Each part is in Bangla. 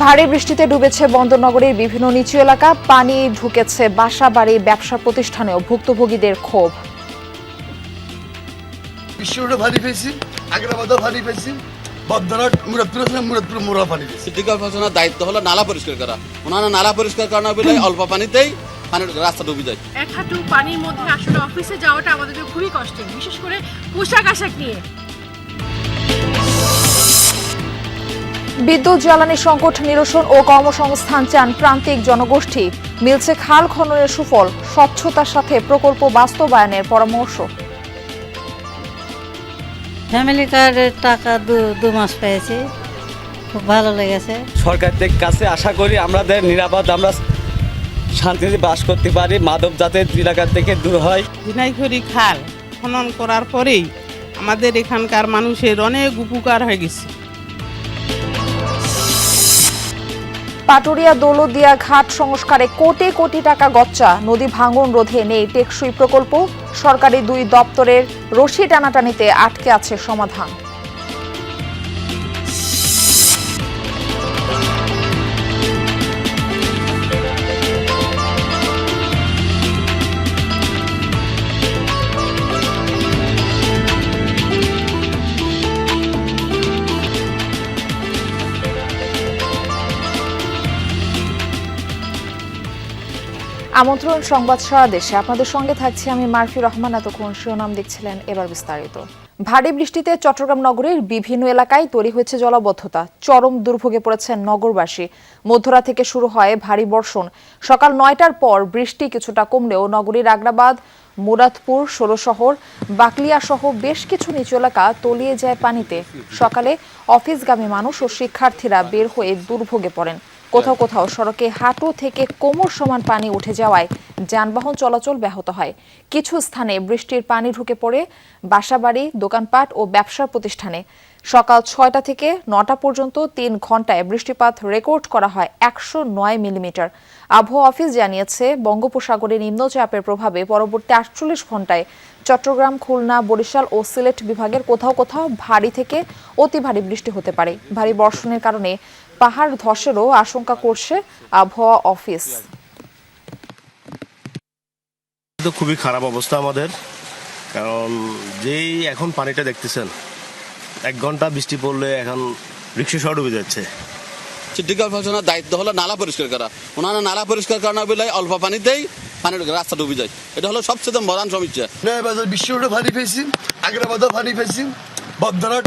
ভারী বৃষ্টিতে ডুবেছে বন্দরনগরীর বিভিন্ন নিচু এলাকা, পানি ঢুকেছে বাসা বাড়ি, ব্যবসা প্রতিষ্ঠানেও ভুক্তভোগীদের ক্ষোভ। বিশ্বটা ভারী পেয়েছি, আগ্রাবাদও ভারী পেয়েছি, বদরঘাট, মুরাদপুর মোড়া পানি পেয়েছি। সিটি কর্পোরেশনের দায়িত্ব হলো নালা পরিষ্কার করা। ওনারা নালা পরিষ্কার করানো বলে অল্প পানিতেই রাস্তা ডুবে যায়। এক হাঁটু পানির মধ্যে আসলে অফিসে যাওয়াটা আমাদের জন্য খুবই কষ্টের, বিশেষ করে পোশাক আশাক নিয়ে। বিদ্যুৎ জ্বালানি সংকট নিরসন ও কর্মসংস্থান চান প্রান্তিক জনগোষ্ঠী, মিলছে খাল খননের সুফল, স্বচ্ছতার সাথে প্রকল্প বাস্তবায়নের পরামর্শ। ফ্যামিলি কার্ডের টাকা দু মাস পেয়েছি, খুব ভালো লেগেছে। সরকারের কাছে আশা করি আমাদের নিরাপদ, আমরা শান্তিতে বাস করতে পারি, মাদক জাতের এলাকা থেকে দূর হয়। ঝিনাইখড়ি খাল খনন করার পরেই আমাদের এখানকার মানুষের অনেক উপকার হয়ে গেছে। পাটুরিয়া দৌলতদিয়া ঘাট সংস্কারে কোটি কোটি টাকা গচ্চা, নদী ভাঙন রোধে নেই টেকসই প্রকল্প, সরকারি 2 দপ্তরের রশি টানাটানিতে আটকে আছে সমাধান। আমন্ত্রণ সংবাদ সারা দেশে, আপনাদের সঙ্গে থাকছি আমি মারফি রহমান। এতক্ষণ শিরোনাম দেখছিলেন, এবার বিস্তারিত। ভারী বৃষ্টিতে চট্টগ্রাম নগরীর বিভিন্ন এলাকায় তৈরি হয়েছে জলাবদ্ধতা, চরম দুর্ভোগে পড়েছেন নগরবাসী। মধ্যরাত থেকে শুরু হয় ভারী বর্ষণ, সকাল 9টার পর বৃষ্টি কিছুটা কমলেও নগরীর আগ্রাবাদ, মুরাদপুর, ষোলশহর, বাকলিয়া সহ বেশ কিছু নিচু এলাকা তলিয়ে যায় পানিতে। সকালে অফিসগামী মানুষ ও শিক্ষার্থীরা বের হয়ে দুর্ভোগে পড়েন। কোথাও কোথাও সড়কে হাঁটু থেকে কোমর সমান পানি উঠে যাওয়ায় যানবাহন চলাচল ব্যাহত হয়। কিছু স্থানে বৃষ্টির পানি ঢুকে পড়ে বাসাবাড়ি, দোকানপাট ও ব্যবসার প্রতিষ্ঠানে। সকাল 6টা থেকে 9টা পর্যন্ত 3 ঘন্টায় বৃষ্টিপাত রেকর্ড করা হয় 109 মিলিমিটার। আবহাওয়া অফিস জানিয়েছে, বঙ্গোপসাগরে নিম্নচাপের প্রভাবে পরবর্তী 48 ঘন্টায় চট্টগ্রাম, খুলনা, বরিশাল ও সিলেট বিভাগের কোথাও কোথাও ভারী থেকে অতি ভারী বৃষ্টি হতে পারে। ভারী বর্ষণের কারণে পাহাড় ধসেরও আশঙ্কা করছে আবহাওয়া অফিস। খুবই খারাপ অবস্থা আমাদের, কারণ যেই এখন পানিটা দেখতেছেন, 1 ঘন্টা বৃষ্টি পড়লে এখন রিক্সা সহ ডুবে যাচ্ছে। সিটি কর্পোরেশনের দায়িত্ব হলো নালা পরিষ্কার করা। ওনারা নালা পরিষ্কার করানো বলে অল্প পানিতেই রাস্তা ডুবে যায়। এটা হলো সবচেয়ে প্রধান সমস্যা। বিশ্বটা ভারী পেয়েছি, আগ্রাবাদও ভারী পেয়েছি, বদরঘাট,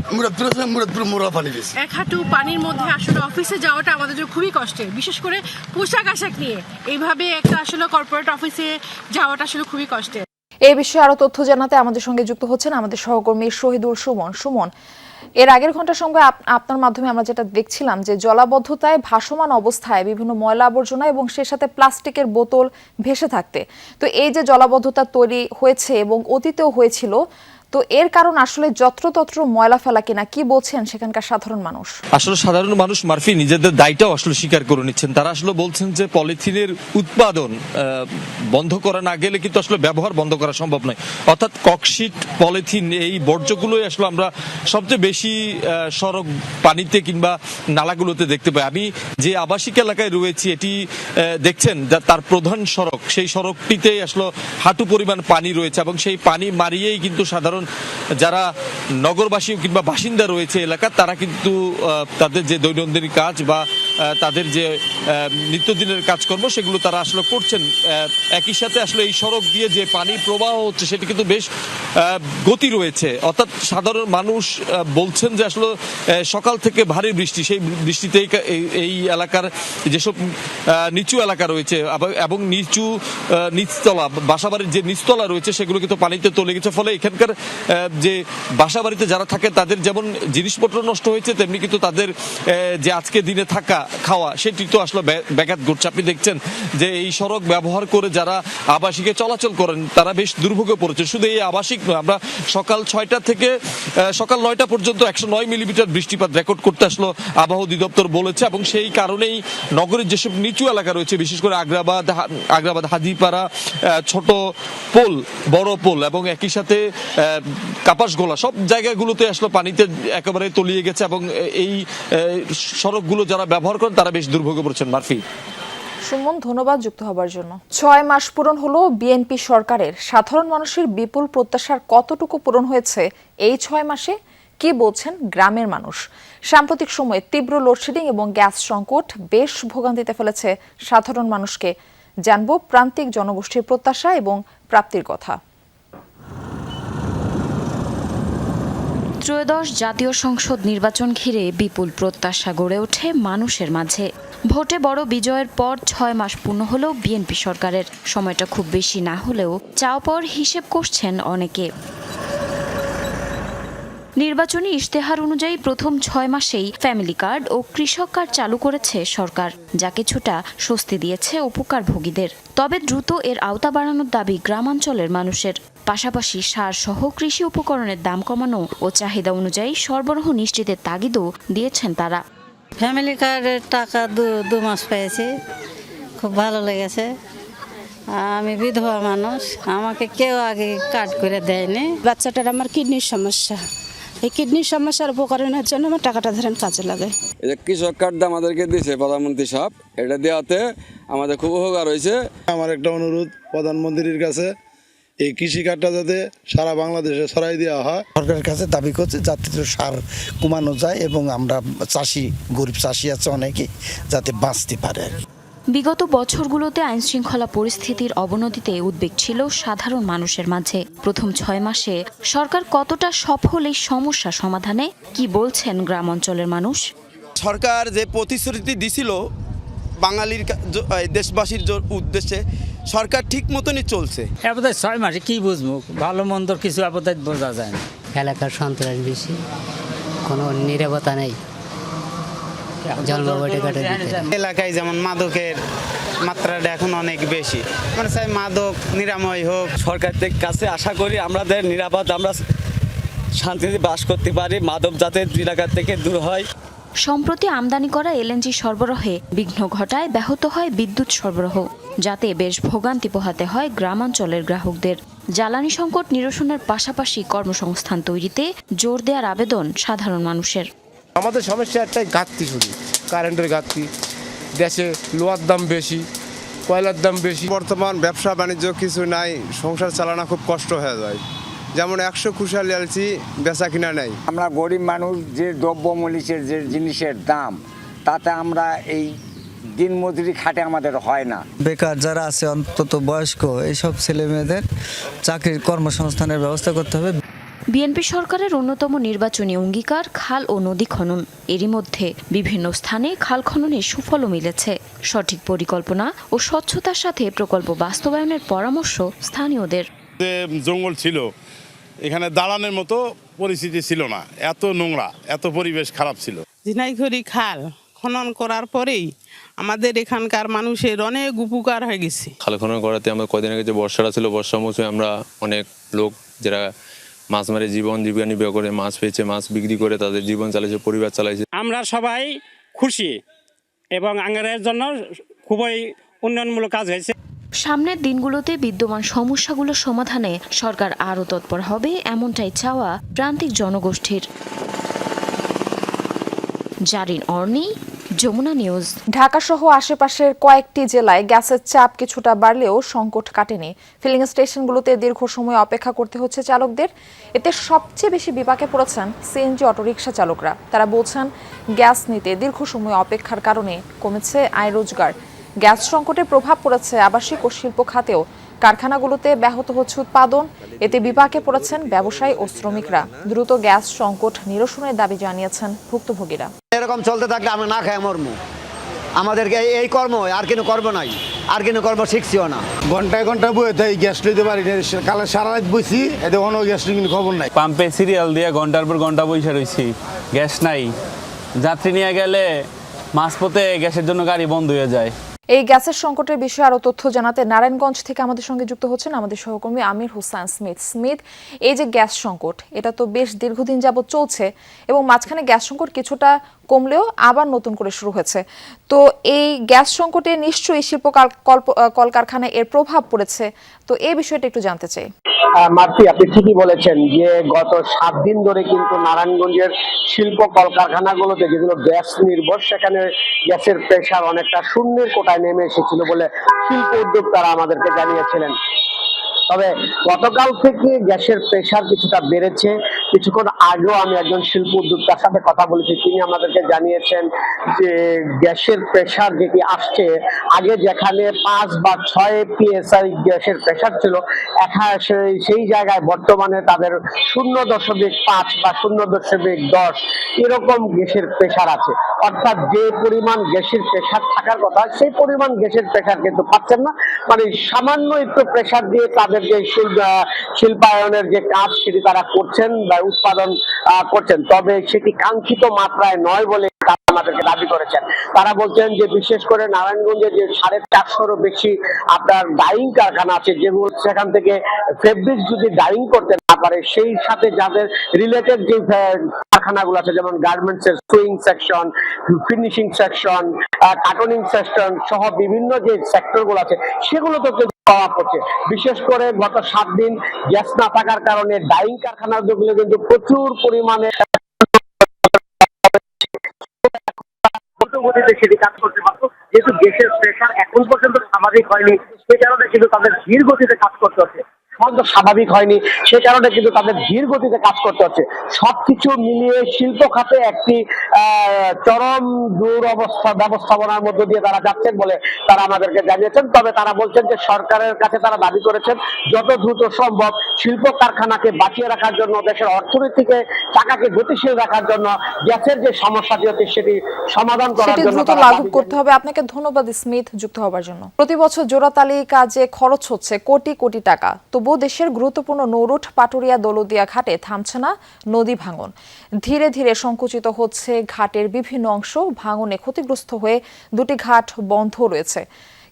মুরাদপুর মোড়া পানি পেয়েছি। এক হাঁটু পানির মধ্যে আসলে অফিসে যাওয়াটা আমাদের জন্য খুবই কষ্টের, বিশেষ করে পোশাক আশাক নিয়ে। এইভাবে একটা আসলে কর্পোরেট অফিসে যাওয়াটা আসলে খুবই কষ্টের। এই বিষয়ে আরো তথ্য জানাতে আমাদের সঙ্গে যুক্ত হচ্ছেন আমাদের সহকর্মী শহীদুল সুমন। সুমন, এর আগের ঘন্টার সঙ্গে আপনার মাধ্যমে আমরা যেটা দেখছিলাম যে জলাবদ্ধতায় ভাসমান অবস্থায় বিভিন্ন ময়লা আবর্জনা এবং সে সাথে প্লাস্টিকের বোতল ভেসে থাকতে, তো এই যে জলাবদ্ধতা তৈরি হয়েছে এবং অতীতেও হয়েছিল, তো এর কারণ আসলে যত্রতত্র ময়লা ফেলা কিনা, কি বলছেন সেখানকার সাধারণ মানুষ? আসলে সাধারণ মানুষ মারফি নিজেদের দায়টাও আসলে স্বীকার করে নিচ্ছেন। তারা আসলে বলছেন যে পলিথিনের উৎপাদন বন্ধ করা না গেলে কিন্তু আসলে ব্যবহার বন্ধ করা সম্ভব নয়। অর্থাৎ ককশিট, পলিথিন, এই বর্জ্যগুলোই আসলে আমরা সবচেয়ে বেশি সড়ক পানিতে কিংবা নালাগুলোতে দেখতে পাই। আমি যে আবাসিক এলাকায় রয়েছি, এটি দেখছেন তার প্রধান সড়ক, সেই সড়কটিতে আসলে হাঁটু পরিমাণ পানি রয়েছে এবং সেই পানি মারিয়েই কিন্তু সাধারণ যারা নগরবাসী কিংবা বাসিন্দা রয়েছে এলাকার, তারা কিন্তু তাদের যে দৈনন্দিন কাজ বা তাদের যে নিত্যদিনের কাজকর্ম সেগুলো তারা আসলে করছেন। একই সাথে আসলে এই সড়ক দিয়ে যে পানি প্রবাহ হচ্ছে সেটি কিন্তু বেশ গতি রয়েছে। অর্থাৎ সাধারণ মানুষ বলছেন যে আসলে সকাল থেকে ভারী বৃষ্টি, সেই বৃষ্টিতে এই এলাকার যেসব নিচু এলাকা রয়েছে এবং নিচতলা বাসাবাড়ির যে নিচতলা রয়েছে সেগুলো কিন্তু পানিতে তলে গেছে। ফলে এখানকার যে বাসা বাড়িতে যারা থাকে তাদের যেমন জিনিসপত্র নষ্ট হয়েছে, তেমনি কিন্তু তাদের যে আজকে দিনে থাকা খাওয়া সেটি তো আসলে ব্যাঘাত ঘটছে। আপনি দেখছেন যে এই সড়ক ব্যবহার করে যারা আবাসিকে চলাচল করেন তারা বেশ দুর্ভোগে পড়েছে। শুধু এই আবাসিক নয়, আমরা সকাল 6টা থেকে সকাল 9টা পর্যন্ত 109 মিলিমিটার বৃষ্টিপাত রেকর্ড করতে আসলো আবহাওয়া অধিদপ্তর বলেছে। এবং সেই কারণেই নগরের যেসব নিচু এলাকা রয়েছে, বিশেষ করে আগ্রাবাদ, হাজিপাড়া, ছোট পোল, বড় পোল এবং একই সাথে কাপাসগোলা, সব জায়গাগুলোতে আসলে পানিতে একেবারে তলিয়ে গেছে। এবং এই সড়কগুলো যারা ব্যবহার ব্যবহার করেন তারা বেশ দুর্ভোগে পড়ছেন। মারফি। সুমন, ধন্যবাদ যুক্ত হবার জন্য। 6 মাস পূরণ হলো বিএনপি সরকারের। সাধারণ মানুষের বিপুল প্রত্যাশার কতটুকু পূরণ হয়েছে এই 6 মাসে, কি বলছেন গ্রামের মানুষ? সাম্প্রতিক সময়ে তীব্র লোডশেডিং এবং গ্যাস সংকট বেশ ভোগান্তিতে ফেলেছে সাধারণ মানুষকে। জানবো প্রান্তিক জনগোষ্ঠীর প্রত্যাশা এবং প্রাপ্তির কথা। ত্রয়োদশ জাতীয় সংসদ নির্বাচন ঘিরে বিপুল প্রত্যাশা গড়ে ওঠে মানুষের মাঝে। ভোটে বড় বিজয়ের পর 6 মাস পূর্ণ হলো বিএনপি সরকারের। সময়টা খুব বেশি না হলেও চাওয়া পাওয়ার হিসেব করছেন অনেকে। নির্বাচনী ইশতেহার অনুযায়ী প্রথম 6 মাসেই ফ্যামিলি কার্ড ও কৃষক কার্ড চালু করেছে সরকার, যা কিছুটা স্বস্তি দিয়েছে উপকারভোগীদের। তবে দ্রুত এর আওতা বাড়ানোর দাবি গ্রামাঞ্চলের মানুষের। পাশাপাশি সার সহ কৃষি উপকরণের দাম কমানো ও চাহিদা অনুযায়ী সরবরাহ নিশ্চিতের তাগিদও দিয়েছেন তারা। ফ্যামিলি কার্ডের টাকা 2 মাস পেয়েছি, খুব ভালো লেগেছে। আমি বিধবা মানুষ, আমাকে কেউ আগে কার্ড করে দেয়নি। বাচ্চাটার আমার কিডনির সমস্যা, এই কিডনির সমস্যার উপকরণের জন্য আমার টাকাটা ধরেন কাজে লাগে। এই যে কৃষক কার্ড আমাদেরকে দিয়েছে প্রধানমন্ত্রী সাহেব, এটা দেওয়াতে আমাদের খুব উপকার হয়েছে। আমার একটা অনুরোধ প্রধানমন্ত্রীর কাছে, এই কৃষি কার্ডটা যাতে সারা বাংলাদেশে ছড়াই দেওয়া হয়। সরকারের কাছে দাবি করছে যাতে সার কমানো যায় এবং আমরা চাষি, গরিব চাষি আছে অনেকে, যাতে বাঁচতে পারে। বিগত বছরগুলোতে আইনশৃঙ্খলা পরিস্থিতির অবনতিতে উদ্বেগ ছিল সাধারণ মানুষের মাঝে। প্রথম 6 মাসে সরকার কতটা সফল এই সমস্যা সমাধানে, কি বলছেন গ্রাম অঞ্চলের মানুষ? সরকার যে প্রতিশ্রুতি দিছিল বাঙালির দেশবাসীর উদ্দেশ্যে, সরকার ঠিক মতনই চলছে। 6 মাসে কি বুঝবো, ভালো মন্দ কিছু আপাতত বোঝা যায় না। এলাকার সন্ত্রাস বেশি, কোনো নিরাপত্তা নেই। এলাকায় যেমন মাদকের মাত্রাটা এখন অনেক বেশি, মানে চাই মাদক নিরাময় হোক। সরকারের কাছে আশা করি আমাদের নিরাপদ, আমরা শান্তিতে বাস করতে পারি, মাদক যাতে এলাকা থেকে দূর হয়। সম্প্রতি আমদানি করা এলএনজি সরবরাহে বিঘ্ন ঘটায় ব্যাহত হয় বিদ্যুৎ সরবরাহ, যাতে বেশ ভোগান্তি পোহাতে হয় গ্রামাঞ্চলের গ্রাহকদের। জ্বালানি সংকট নিরসনের পাশাপাশি কর্মসংস্থান তৈরিতে জোর দেওয়ার আবেদন সাধারণ মানুষের। আমাদের সমস্যা একটাই, ঘাটতি, শুধু কারেন্টের ঘাটতি। দেশে লোহার দাম বেশি, কয়লার দাম বেশি। বর্তমান ব্যবসা বাণিজ্য কিছু নাই, সংসার চালানো খুব কষ্ট হয়ে যায়। যেমন 100 কুশাল আলছি বেচা কিনা নাই। আমরা গরিব মানুষ, যে দ্রব্যমূল্যের যে জিনিসের দাম, তাতে আমরা এই দিন মজুরি খাটে আমাদের হয় না। বেকার যারা আছে, অন্তত বয়স্ক, এইসব ছেলে মেয়েদের চাকরির কর্মসংস্থানের ব্যবস্থা করতে হবে। বিএনপি সরকারের অন্যতম নির্বাচনী অঙ্গীকার খাল ও নদী খনন। এরই মধ্যে বিভিন্ন স্থানে খাল খননের সুফলও মিলেছে। সঠিক পরিকল্পনা ও স্বচ্ছতার সাথে প্রকল্প বাস্তবায়নের পরামর্শ স্থানীয়দের। জঙ্গল ছিল, এখানে দাঁড়ানোর মতো পরিস্থিতি ছিল না, এত নোংরা, এত পরিবেশ খারাপ ছিল। ঝিনাইখড়ি খাল খনন করার পরেই আমাদের এখানকার মানুষের অনেক উপকার হয়ে গেছে। খাল খনন করাতে আমরা কদিন আগে যে বর্ষাটা ছিল, বর্ষা মৌসুমে আমরা অনেক লোক যারা মাছ মারে জীবিকা নির্বাহ করে মাছ পেয়েছে, মাছ বিক্রি করে তাদের জীবন চালাইছে, পরিবার চালাইছে। আমরা সবাই খুশি এবং আঙ্গারের জন্য খুবই উন্নয়নমূলক কাজ হয়েছে। সামনের দিনগুলোতে বিদ্যমান সমস্যাগুলো সমাধানে সরকার আরও তৎপর হবে, এমনটাই চাওয়া প্রান্তিক জনগোষ্ঠীর। জারিন অর্নি, যমুনা নিউজ। ঢাকা সহ আশেপাশের কয়েকটি জেলায় গ্যাসের চাপ কিছুটা বাড়লেও সংকট কাটেনি। ফিলিং স্টেশনগুলোতে দীর্ঘ সময় অপেক্ষা করতে হচ্ছে চালকদের। এতে সবচেয়ে বেশি বিপাকে পড়েছেন সিএনজি অটোরিকশা চালকরা। তারা বলছেন, গ্যাস নিতে দীর্ঘ সময় অপেক্ষার কারণে কমেছে আয় রোজগার। গ্যাস সংকটের প্রভাব পড়েছে আবাসিক ও শিল্প খাতেও। কারখানাগুলোতে ব্যাহত হচ্ছে উৎপাদন। এতে বিপাকে পড়েছেন ব্যবসায়ী ও শ্রমিকরা। দ্রুত গ্যাস সংকট নিরসনের দাবি জানিয়েছেন ভুক্তভোগীরা। এরকম চলতে থাকলে আমি না খাই মরমু। আমাদেরকে এই কর্ম আর কোনো কর্ম নাই, আর কোনো কর্ম শিখছিও না। ঘন্টায় ঘন্টায় বয়ে তাই গ্যাস লইতে পারি, কালে সারা রাত বইছি, এতে কোনো গ্যাস কিন্তু খবর নাই। পাম্পে সিরিয়াল দিয়ে ঘন্টার পর ঘন্টা বসে রয়েছি, গ্যাস নাই। যাত্রী নিয়ে গেলে মাঝপথে গ্যাসের জন্য গাড়ি বন্ধ হয়ে যায়। এই গ্যাসের সংকটের বিষয়ে আরো তথ্য জানাতে নারায়ণগঞ্জ থেকে আমাদের সঙ্গে যুক্ত হচ্ছেন আমাদের সহকর্মী আমির হোসেন স্মিথ। এই যে গ্যাস সংকট, এটা তো বেশ দীর্ঘদিন যাবত চলছে এবং মাঝখানে গ্যাস সংকট কিছুটা কমলেও আবার নতুন করে শুরু হয়েছে। তো এই গ্যাস সংকটে নিশ্চয়ই শিল্প কলকারখানায় এর প্রভাব পড়েছে। তো এই বিষয়টা একটু জানতে চাই। মার্ফি, আপনি ঠিকই বলেছেন যে গত 7 দিন ধরে কিন্তু নারায়ণগঞ্জের শিল্প কলকারখানাগুলোতে যেগুলো গ্যাস নির্ভর, সেখানে গ্যাসের প্রেসার অনেকটা শূন্যের কোটায় নেমে এসেছিল বলে শিল্প উদ্যোক্তারা আমাদেরকে জানিয়েছিলেন। তবে গতকাল থেকে গ্যাসের প্রেসার কিছুটা বেড়েছে। কিছুক্ষণ আগেও আমি একজন শিল্প উদ্যোক্তার সাথে কথা বলেছি, তিনি আমাদেরকে জানিয়েছেন যে গ্যাসের প্রেসার যেটি আসছে, আগে যেখানে 5 বা 6 PSI গ্যাসের প্রেসার ছিল, সেই জায়গায় বর্তমানে তাদের 0.5 বা 0.10 এরকম গ্যাসের প্রেসার আছে। অর্থাৎ যে পরিমাণ গ্যাসের প্রেসার থাকার কথা, সেই পরিমাণ গ্যাসের প্রেসার কিন্তু পাচ্ছেন না। মানে সামান্য একটু প্রেসার দিয়ে তাদের যে শিল্পায়নের যে কাজ সেটি তারা করছেন বা উৎপাদন করছেন, তবে সেটি কাঙ্ক্ষিত মাত্রায় নয় বলে তারা আমাদেরকে দাবি করেছেন। তারা বলছেন যে বিশেষ করে নারায়ণগঞ্জে যে 450-এরও বেশি আপনার ডাইং কারখানা আছে, যেগুলো সেখান থেকে ফেব্রিক যদি ডাইং করতে না পারে, সেই সাথে যাদের রিলেটেড যে কারখানাগুলো আছে, যেমন গার্মেন্টস এর sewing section, finishing section, cartoning section সহ বিভিন্ন যে সেক্টর গুলো আছে, সেগুলো তো প্রভাব পড়ছে। বিশেষ করে গত 7 দিন গ্যাস না থাকার কারণে ডাইং কারখানাগুলো কিন্তু প্রচুর পরিমাণে গতিতে সেটি কাজ করতে পারতো। যেহেতু গ্যাসের প্রেসার এখন পর্যন্ত স্বাভাবিক হয়নি, সে কারণে কিন্তু তাদের ধীর গতিতে কাজ করতে হচ্ছে। স্বাভাবিক হয়নি, সে কারণে কিন্তু তাদের ধীর গতিতে কাজ করতে হচ্ছে। সবকিছু মিলিয়ে শিল্প খাতে একটি চরম দুরবস্থা ব্যবস্থাপনার মধ্য দিয়ে তারা যাচ্ছেন বলে তারা আমাদেরকে জানিয়েছেন। তবে তারা বলছেন যে সরকারের কাছে তারা দাবি করেছেন যত দ্রুত সম্ভব শিল্প কারখানাকে বাঁচিয়ে রাখার জন্য, দেশের অর্থনীতিকে টাকাকে গতিশীল রাখার জন্য গ্যাসের যে সমস্যাটি হচ্ছে সেটি সমাধান করার জন্য দ্রুত লাঘব করতে হবে। আপনাকে ধন্যবাদ স্মিথ যুক্ত হবার জন্য। প্রতি বছর জোড়াতালি কাজে খরচ হচ্ছে কোটি কোটি টাকা, তবুও দেশের গুরুত্বপূর্ণ নৌরুট পাটুরিয়া দৌলতদিয়া ঘাটে থামছে না নদী ভাঙন। ধীরে ধীরে সংকুচিত হচ্ছে ঘাটের বিভিন্ন অংশ, ভাঙনে ক্ষতিগ্রস্ত হয়ে 2টি ঘাট বন্ধ রয়েছে।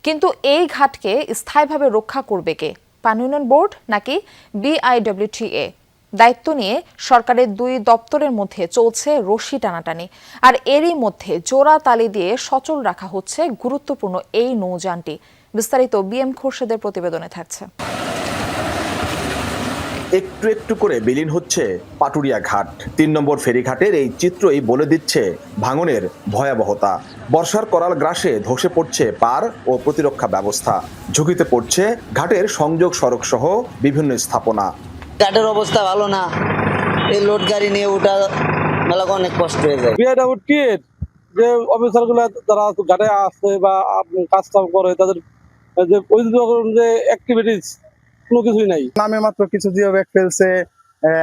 কিন্তু এই ঘাটকে স্থায়ীভাবে রক্ষা করবে কে? পানি উন্নয়ন বোর্ড নাকি BIWTA? দায়িত্ব নিয়ে সরকারের 2 দপ্তরের মধ্যে চলছে রশি টানাটানি। আর এরই মধ্যে জোড়া তালি দিয়ে সচল রাখা হচ্ছে গুরুত্বপূর্ণ এই নৌযানটি। বিস্তারিত BM খোরশেদের প্রতিবেদনে থাকছে। একটু একটু করে বিলীন হচ্ছে পাটুরিয়া ঘাট। 3 নম্বর ফেরিঘাটের এই চিত্রই বলে দিচ্ছে ভাঙনের ভয়াবহতা। বর্ষার করাল গ্রাসে ধসে পড়ছে পার ও প্রতিরক্ষা ব্যবস্থা, ঝুঁকিতে পড়ছে ঘাটের সংযোগ সড়ক সহ বিভিন্ন স্থাপনা। ঘাটের অবস্থা ভালো না, এই লোড গাড়ি নিয়ে ওঠা মেলা অনেক কষ্ট হয়ে যায়। যে অফিসারগুলো যারা ঘাটে আসে বা কাজ কাম করে, তাদের যে যে অ্যাক্টিভিটিস কোনো কিছুই নাই। নামে মাত্র কিছু জিও ব্যাগ ফেলছে,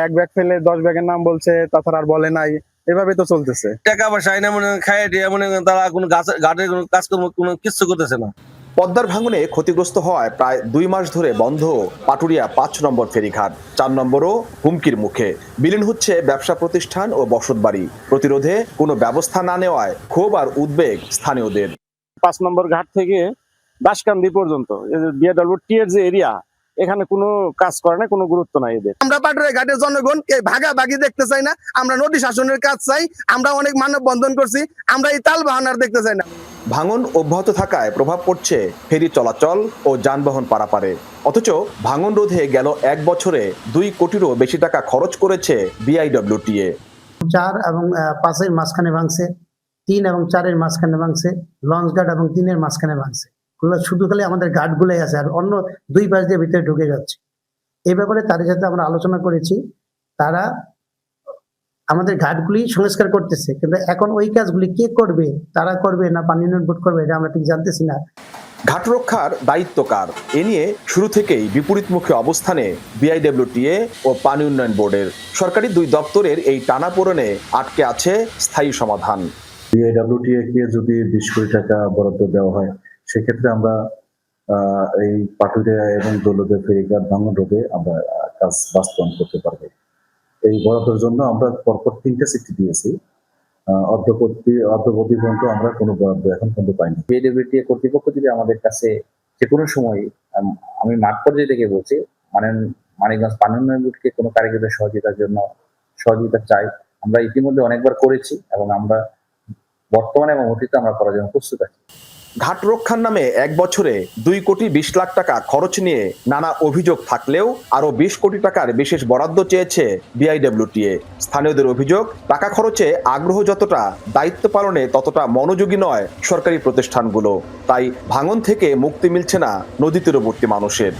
1 ব্যাগ ফেলে 10 ব্যাগের নাম বলছে, তাছাড়া আর বলে নাই। এভাবে তো চলতেছে। টাকা পয়সা আইনা মনে খায় মনে তারা কোনো ঘাটের কোনো কাজকর্ম কোনো কিছু করতেছে না। পদ্মার ভাঙনে ক্ষতিগ্রস্ত হওয়ায় প্রায় 2 মাস ধরে বন্ধ পাটুরিয়া 5 নম্বর ফেরিঘাট। 4 নম্বরও হুমকির মুখে। বিলীন হচ্ছে ব্যবসা প্রতিষ্ঠান ও বসতবাড়ি। প্রতিরোধে কোনো ব্যবস্থা না নেওয়ায় ক্ষোভ আর উদ্বেগ স্থানীয়দের। 5 নম্বর ঘাট থেকে বাঁশকান্দি পর্যন্ত BIWTA এর যে এরিয়া, এখানে কোনো কাজ করে না, কোনো গুরুত্ব নাই এদের। আমরা পাটুরিয়া ঘাটের জনগণ ভাগাভাগি দেখতে চাই না, আমরা নদী শাসনের কাজ চাই। আমরা অনেক মানববন্ধন করছি, আমরা এই তাল বাহানার দেখতে চাই না। ভাঙন অব্যাহত থাকায় প্রভাব পড়ছে ফেরি চলাচল ও যানবাহন পারাপারে। অথচ ভাঙন রোধে গেল 1 বছরে 2 কোটিরও বেশি টাকা খরচ করেছে BIWTA। 4 এবং 5-এর মাঝখানে ভাঙছে, 3 এবং 4-এর মাঝখানে ভাঙছে, লঞ্চ ঘাট এবং 3-এর মাঝখানে ভাঙছে। শুধু খালি আমাদের ঘাটগুলাই আছে, আর অন্য 2 পাশ দিয়ে ভিতরে ঢুকে যাচ্ছে। এই ব্যাপারে তাদের সাথে আমরা আলোচনা করেছি, তারা আমাদের ঘাটগুলি সংস্কার করতেছে, কিন্তু এখন ওই কাজগুলি কে করবে, তারা করবে না পানি উন্নয়ন বোর্ড করবে, এটা আমরা ঠিক জানতেছি না। ঘাট রক্ষার দায়িত্ব কার? এ নিয়ে শুরু থেকেই বিপরীতমুখী অবস্থানে BIWTA ও পানি উন্নয়ন বোর্ডের। সরকারি 2 দপ্তরের এই টানাপোড়েনে আটকে আছে স্থায়ী সমাধান। BIWTA কে যদি 20 কোটি টাকা বরাদ্দ দেওয়া হয়, সেক্ষেত্রে আমরা এই পাটুরিয়া এবং দৌলতদিয়া ফেরিঘাট ভাঙন রোধে আমরা কাজ বাস্তবায়ন করতে পারবো। এই বরাদ্দের জন্য আমরা পরপর 3টে চিঠি দিয়েছি। অদ্যবধি পর্যন্ত আমরা কোনো বরাদ্দ এখন পর্যন্ত পাইনি। BIWTA কর্তৃপক্ষ যদি আমাদের কাছে যে কোনো সময়, আমি মাঠ পর্যায়ে থেকে বলছি, মানিকগঞ্জ পানি উন্নয়ন বোর্ডকে কোনো কারিগরি সহযোগিতার জন্য সহযোগিতা চাই। আমরা ইতিমধ্যে অনেকবার করেছি এবং আমরা বর্তমানে এবং অতীতে আমরা করার জন্য প্রস্তুত আছি। ঘাট রক্ষার নামে 1 বছরে 2,20,00,000 টাকা খরচ নিয়ে নানা অভিযোগ থাকলেও আরো 20 কোটি টাকার বিশেষ বরাদ্দ চেয়েছে বিআইডব্লিউটিএ। স্থানীয়দের অভিযোগ, টাকা খরচে আগ্রহ যতটা, দায়িত্ব পালনে ততটা মনোযোগী নয় সরকারি প্রতিষ্ঠানগুলো। তাই ভাঙন থেকে মুক্তি মিলছে না নদী তীরবর্তী মানুষের।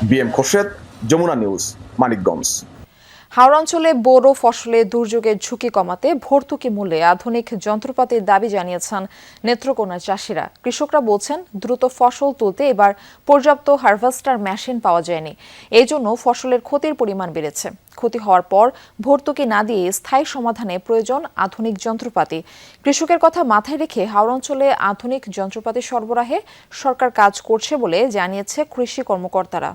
BM Khorshed, Jamuna news, Manikganj. হাওড় অঞ্চলে বোরো ফসলে দুর্যোগের ঝুঁকি কমাতে ভর্তুকি মূল্যে আধুনিক যন্ত্রপাতির দাবি জানিয়েছেন নেত্রকোনার চাষিরা। কৃষকরা বলছেন, দ্রুত ফসল তুলতে এবার পর্যাপ্ত হারভেস্টার মেশিন পাওয়া যায়নি। এই জন্য ফসলের ক্ষতির পরিমাণ বেড়েছে। ক্ষতি হওয়ার পর ভর্তুকি না দিয়ে স্থায়ী সমাধানে প্রয়োজন আধুনিক যন্ত্রপাতি। কৃষকের কথা মাথায় রেখে হাওড় অঞ্চলে আধুনিক যন্ত্রপাতি সরবরাহে সরকার কাজ করছে বলে জানিয়েছে কৃষি কর্মকর্তারা।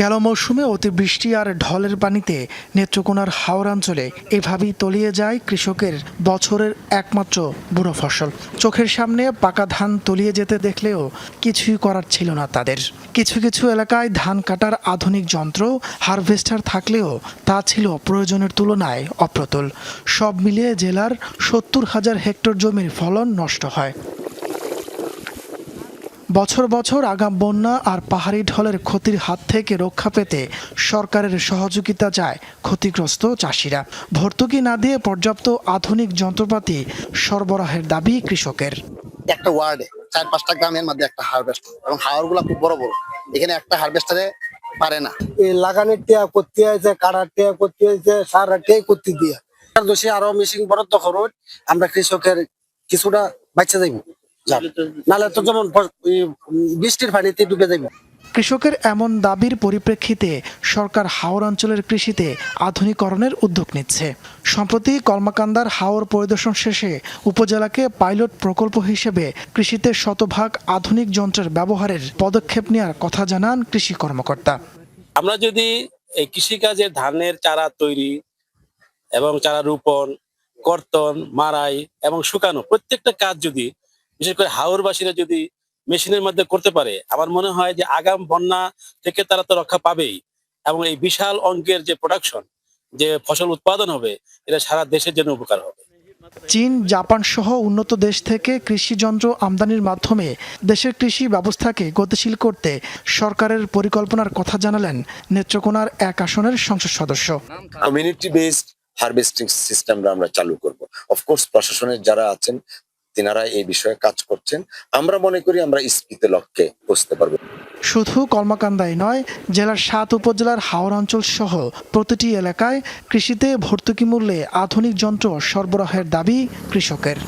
গেল মৌসুমে অতিবৃষ্টি আর ঢলের পানিতে নেত্রকোনার হাওড় অঞ্চলে এভাবেই তলিয়ে যায় কৃষকের বছরের একমাত্র বুড়ো ফসল। চোখের সামনে পাকা ধান তলিয়ে যেতে দেখলেও কিছুই করার ছিল না তাদের। কিছু কিছু এলাকায় ধান কাটার আধুনিক যন্ত্র, হারভেস্টার থাকলেও তা ছিল প্রয়োজনের তুলনায় অপ্রতুল। সব মিলিয়ে জেলার 70,000 হেক্টর জমির ফলন নষ্ট হয়। বছর বছর আগাম বন্যা আর পাহাড়ি ঢলের ক্ষতির হাত থেকে রক্ষা পেতে সরকারের সহযোগিতা চায় ক্ষতিগ্রস্ত চাষিরা। ভর্তুকি না দিয়ে পর্যাপ্ত আধুনিক যন্ত্রপাতি সরবরাহের দাবি কৃষকের। একটা ওয়ার্ডে 4-5টা গ্রামের মধ্যে একটা হারভেস্টার, এবং হাওরগুলো খুব বড় বড়, এখানে একটা হারভেস্টারে পারে না। এই লাগানোর টিয়া করতে হয়েছে, কাটার টিয়া করতে হয়েছে, সার টিয়া করতে দিয়ে দোষী আরো মেশিন বরাদ্দ করুন, আমরা কৃষকের কিছুটা বাচ্চা যাইব, নাহলে তো যেমন বৃষ্টির পানিতে ডুবে যাইব। কৃষকের এমন দাবির পরিপ্রেক্ষিতে সরকার হাওর অঞ্চলের কৃষিতে আধুনিকরণের উদ্যোগ নিচ্ছে। সম্প্রতি কলমাকান্দার হাওর পরিদর্শন শেষে উপজেলাকে পাইলট প্রকল্প হিসেবে কৃষিতে শতভাগ আধুনিক যন্ত্রের ব্যবহারের পদক্ষেপ নেওয়ার কথা জানান কৃষি কর্মকর্তা। আমরা যদি এই কৃষিকাজের ধানের চারা তৈরি এবং চারা রোপণ, কর্তন, মারাই এবং শুকানো প্রত্যেকটা কাজ যদি বিশেষ করে হাওরবাসীরা যদি মেশিনের মধ্যে করতে পারে, আমার মনে হয় যে আগাম বন্যা থেকে তারা তো রক্ষা পাবেই, এবং এই বিশাল অঙ্কের যে প্রোডাকশন, যে ফসল উৎপাদন হবে, এটা সারা দেশের জন্য উপকার হবে। চীন, জাপান সহ উন্নত দেশ থেকে কৃষি যন্ত্র আমদানির মাধ্যমে দেশের কৃষি ব্যবস্থাকে গতিশীল করতে সরকারের পরিকল্পনার কথা জানালেন নেত্রকোনার 1 আসনের সংসদ সদস্য। কমিউনিটি বেসড হারভেস্টিং সিস্টেমটা আমরা চালু করব। অফকোর্স প্রশাসনের যারা আছেন তিনারা এই বিষয়ে কাজ করছেন। আমরা মনে করি আমরা স্পিতে লক্ষ্যে পৌঁছতে পারবো। শুধু কলমাকান্দায় নয়, জেলার 7 উপজেলার হাওর অঞ্চল সহ প্রতিটি এলাকায় কৃষিতে ভর্তুকি মূল্যে আধুনিক যন্ত্র সরবরাহের দাবি কৃষকের।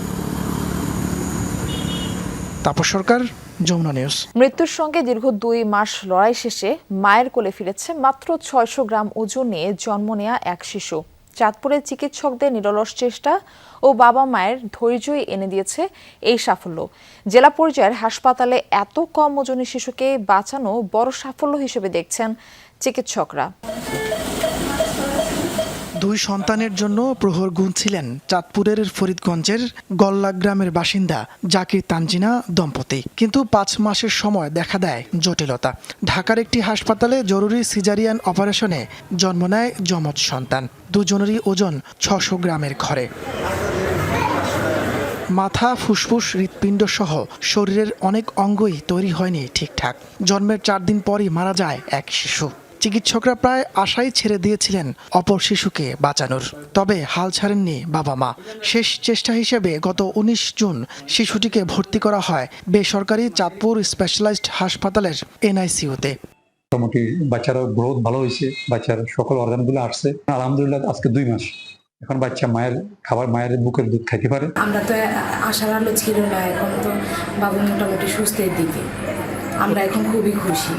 তাপস সরকার, যমুনা নিউজ। মৃত্যুর সঙ্গে দীর্ঘ 2 মাস লড়াই শেষে মায়ের কোলে ফিরেছে মাত্র 600 গ্রাম ওজন নিয়ে জন্ম নেয়া এক শিশু। চাঁদপুরের চিকিৎসকদের নিরলস চেষ্টা ও বাবা মায়ের ধৈর্যই এনে দিয়েছে এই সাফল্য। জেলা পর্যায়ের হাসপাতালে এত কম ওজনের শিশুকে বাঁচানো বড় সাফল্য হিসেবে দেখছেন চিকিৎসকরা। 2 সন্তানের জন্য প্রহর গুনছিলেন চাঁদপুরের ফরিদগঞ্জের গল্লা গ্রামের বাসিন্দা জাকির তানজিনা দম্পতি, কিন্তু 5 মাসের সময় দেখা দেয় জটিলতা। ঢাকার একটি হাসপাতালে জরুরি সিজারিয়ান অপারেশনে জন্ম নেয় যমজ সন্তান। দুজনেরই ওজন 600 গ্রামের ঘরে। মাথা, ফুসফুস, হৃৎপিণ্ড সহ শরীরের অনেক অঙ্গই তৈরি হয়নি ঠিকঠাক। জন্মের 4 দিন পরই মারা যায় এক শিশু। চিকিৎসকরা প্রায় আশাই ছেড়ে দিয়েছিলেন অপর শিশুকে বাঁচানোর, তবে হাল ছাড়েননি বাবা মা। শেষ চেষ্টা হিসেবে গত 19 জুন শিশুটিকে ভর্তি করা হয় বেসরকারি চাঁদপুর স্পেশালাইজড হাসপাতালের এনআইসিইউতে। মোটামুটি বাচ্চার গ্রোথ ভালো হয়েছে, বাচ্চার সকল অর্গানগুলো আসছে আলহামদুলিল্লাহ। আজকে 2 মাস, এখন বাচ্চা মায়ের খাবার, মায়ের বুকের দুধ খাইতে পারে। আমরা তো আশার আলো ছিল না, এখন তো বাবু মোটামুটি সুস্থের দিকে, আমরা এখন খুবই খুশি।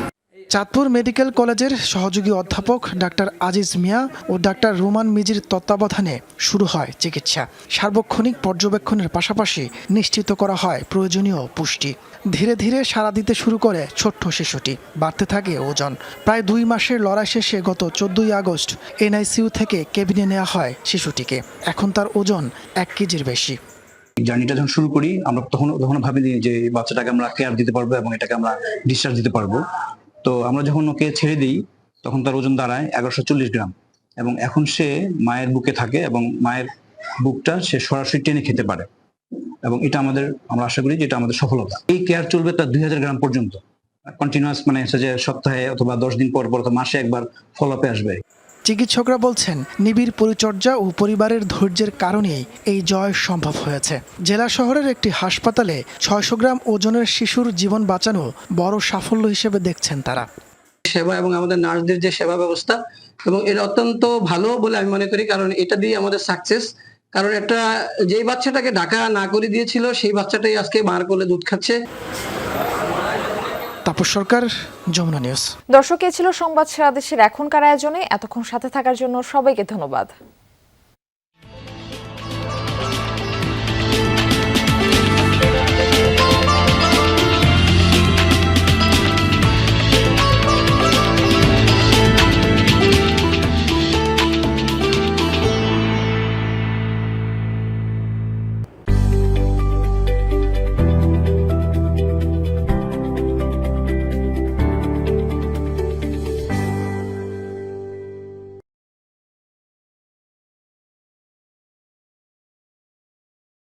চাঁদপুর মেডিকেল কলেজের সহযোগী অধ্যাপক ডাক্তার আজিজ মিয়া ও ডাক্তার রুমান মিজির তত্ত্বাবধানে শুরু হয় চিকিৎসা। সার্বক্ষণিক পর্যবেক্ষণের পাশাপাশি নিশ্চিত করা হয় প্রয়োজনীয় পুষ্টি। ধীরে ধীরে সাড়া দিতে শুরু করে ছোট্ট শিশুটি, বাড়তে থাকে ওজন। প্রায় 2 মাসের লড়াই শেষে গত 14ই আগস্ট এনআইসিইউ থেকে কেবিনে নেওয়া হয় শিশুটিকে। এখন তার ওজন 1 কেজির বেশি। জার্নিটা যখন শুরু করি আমরা তখন ভাবিনি যে বাচ্চাটাকে আমরা কেয়ার দিতে পারবো এবং এটাকে আমরা ডিসচার্জ দিতে পারবো। তো আমরা যখন ওকে ছেড়ে দিই তখন তার ওজন দাঁড়ায় 1140 গ্রাম। এবং এখন সে মায়ের বুকে থাকে এবং মায়ের বুকটা সে সরাসরি টেনে খেতে পারে এবং এটা আমরা আশা করি যে এটা আমাদের সফলতা। এই কেয়ার চলবে তার 2000 গ্রাম পর্যন্ত কন্টিনিউয়াস, মানে হচ্ছে যে সপ্তাহে অথবা 10 দিন পর পর অথবা মাসে একবার ফলো আপে আসবে। চিকিৎসকরা বলছেন নিবিড় পরিচর্যা ও পরিবারের ধৈর্যের কারণেই এই জয় সম্ভব হয়েছে। জেলা শহরের একটি হাসপাতালে 600 গ্রাম ওজনের শিশুর জীবন বাঁচানো বড় সাফল্য হিসেবে দেখছেন তারা। সেবা এবং আমাদের নার্সদের যে সেবা ব্যবস্থা এবং এটা অত্যন্ত ভালো বলে আমি মনে করি, কারণ এটা দিয়ে আমাদের সাকসেস। কারণ একটা যেই বাচ্চাটাকে ঢাকা না করে দিয়েছিল সেই বাচ্চাটাই আজকে মার কোলে দুধ খাচ্ছে। তাপস সরকার, যমুনা নিউজ। দর্শক, এ ছিল সংবাদ সারা দেশের এখনকার আয়োজনে। এতক্ষণ সাথে থাকার জন্য সবাইকে ধন্যবাদ।